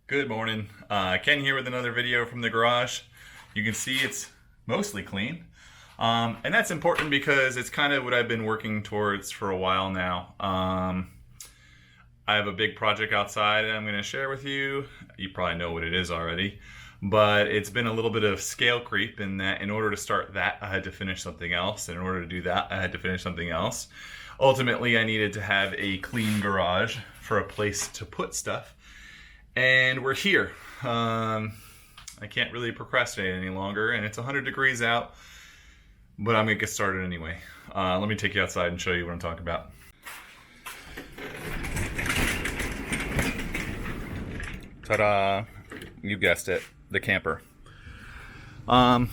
Good morning. Ken here with another video from the garage. You can see it's mostly clean. And that's important because it's kind of what I've been working towards for a while now. I have a big project outside I'm going to share with you. You probably know what it is already. But it's been a little bit of scale creep in that in order to start that, I had to finish something else. In order to do that, I had to finish something else. Ultimately, I needed to have a clean garage for a place to put stuff. And we're here. I can't really procrastinate any longer, and it's 100 degrees out, but I'm gonna get started anyway. Let me take you outside and show you what I'm talking about. Ta-da! You guessed it, the camper. I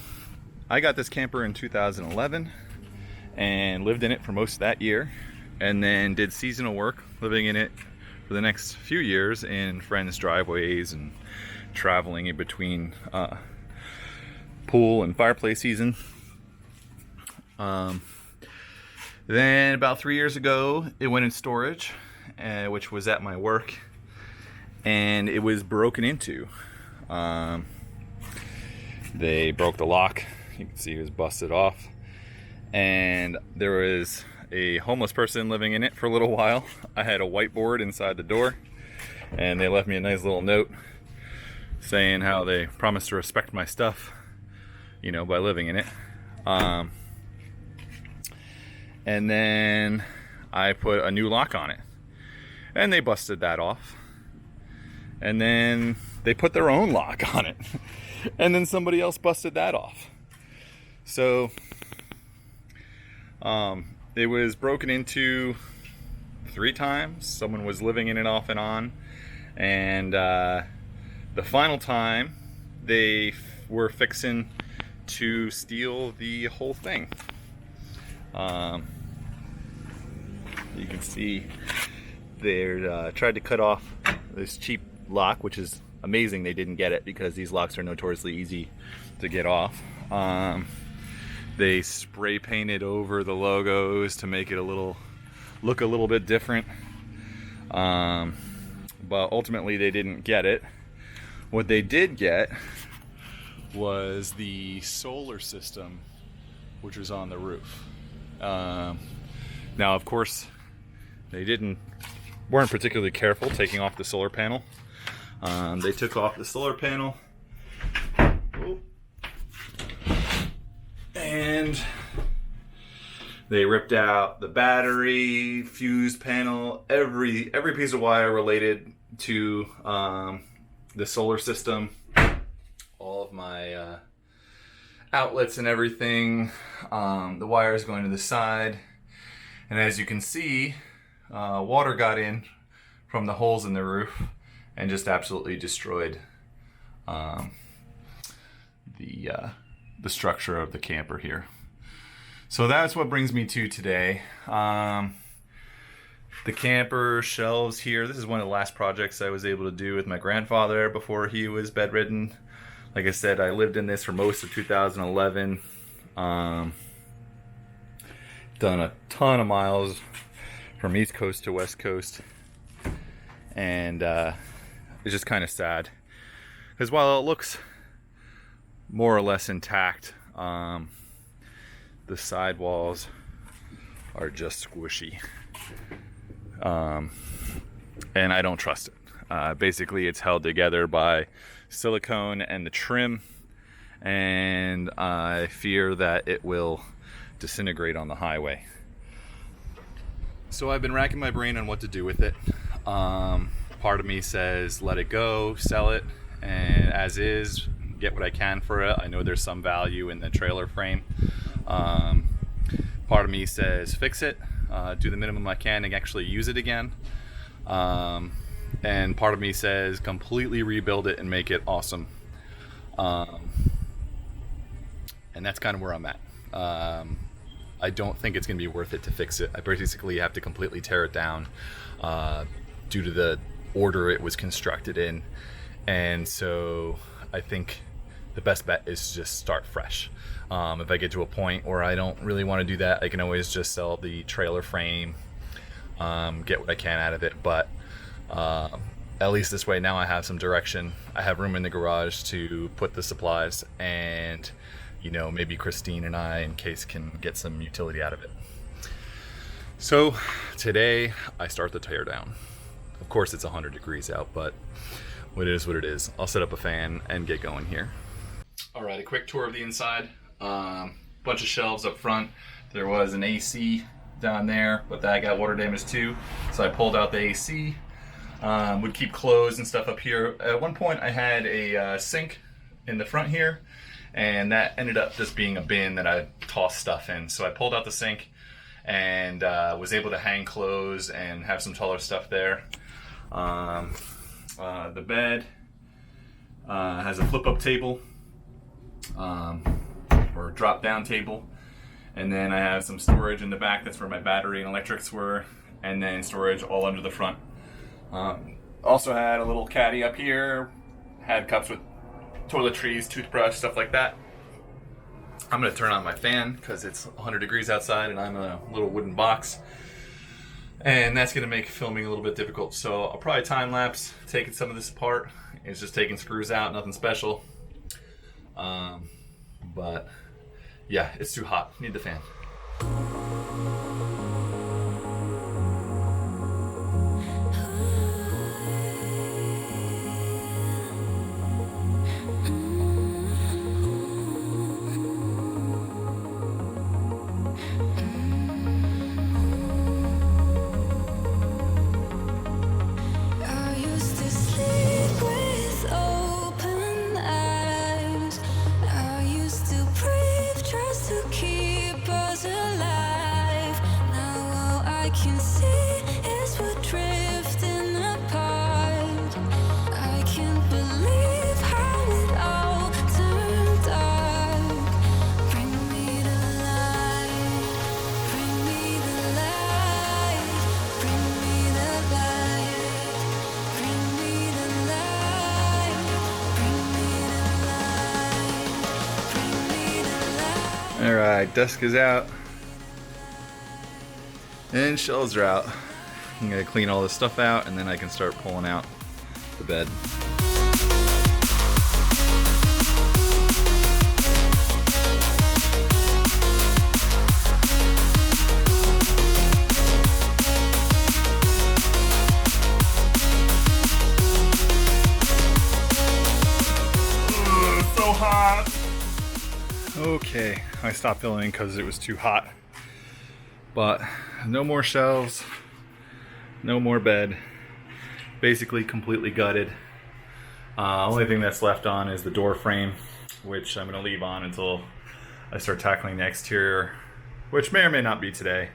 got this camper in 2011 and lived in it for most of that year, and then did seasonal work living in it for the next few years in friends' driveways and traveling in between pool and fireplace season. Then about 3 years ago, it went in storage, which was at my work, and it was broken into. They broke the lock. You can see it was busted off, and there was a homeless person living in it for a little while. I had a whiteboard inside the door, and they left me a nice little note saying how they promised to respect my stuff, you know, by living in it. And then I put a new lock on it, and they busted that off. And then they put their own lock on it, and then somebody else busted that off. So it was broken into 3 times. Someone was living in it off and on. And the final time, they were fixing to steal the whole thing. You can see they tried to cut off this cheap lock, which is amazing they didn't get it because these locks are notoriously easy to get off. They spray painted over the logos to make it look a little bit different. But ultimately they didn't get it. What they did get was the solar system, which was on the roof. Now, of course, they weren't particularly careful taking off the solar panel. They took off the solar panel. And they ripped out the battery, fuse panel, every piece of wire related to the solar system, all of my outlets and everything. The wires going to the side, and as you can see, water got in from the holes in the roof and just absolutely destroyed the structure of the camper here. So that's what brings me to today. The camper shelves here. This is one of the last projects I was able to do with my grandfather before he was bedridden. Like I said, I lived in this for most of 2011. Done a ton of miles from East Coast to West Coast. And it's just kind of sad. Because while it looks more or less intact, the sidewalls are just squishy, and I don't trust it. Basically, it's held together by silicone and the trim, and I fear that it will disintegrate on the highway. So I've been racking my brain on what to do with it. Part of me says let it go, sell it, and as is, get what I can for it. I know there's some value in the trailer frame. Part of me says fix it, do the minimum I can and actually use it again. And part of me says completely rebuild it and make it awesome. And that's kind of where I'm at. I don't think it's going to be worth it to fix it. I basically have to completely tear it down due to the order it was constructed in. And so I think the best bet is to just start fresh. If I get to a point where I don't really want to do that, I can always just sell the trailer frame, get what I can out of it. But at least this way now I have some direction. I have room in the garage to put the supplies, and you know, maybe Christine and I in case can get some utility out of it. So today I start the teardown. Of course it's 100 degrees out, but it is what it is. I'll set up a fan and get going here. All right, a quick tour of the inside. Bunch of shelves up front. There was an AC down there, but that got water damage too, so I pulled out the AC. Would keep clothes and stuff up here. At one point I had a sink in the front here, and that ended up just being a bin that I tossed stuff in. So I pulled out the sink and was able to hang clothes and have some taller stuff there. The bed has a flip-up table, or drop down table, and then I have some storage in the back. That's where my battery and electrics were, and then storage all under the front. Also had a little caddy up here, had cups with toiletries, toothbrush, stuff like that. I'm gonna turn on my fan because it's 100 degrees outside and I'm in a little wooden box, and that's gonna make filming a little bit difficult. So I'll probably time lapse taking some of this apart. It's just taking screws out, nothing special. But yeah, it's too hot. Need the fan. All right, desk is out and shelves are out. I'm gonna clean all this stuff out and then I can start pulling out the bed. So hot. Okay, I stopped filming because it was too hot. But no more shelves, no more bed. Basically completely gutted. Only thing that's left on is the door frame, which I'm gonna leave on until I start tackling the exterior, which may or may not be today.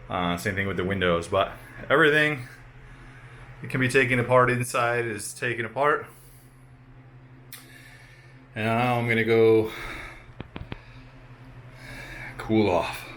Same thing with the windows, but everything that can be taken apart inside is taken apart. And now I'm gonna go cool off.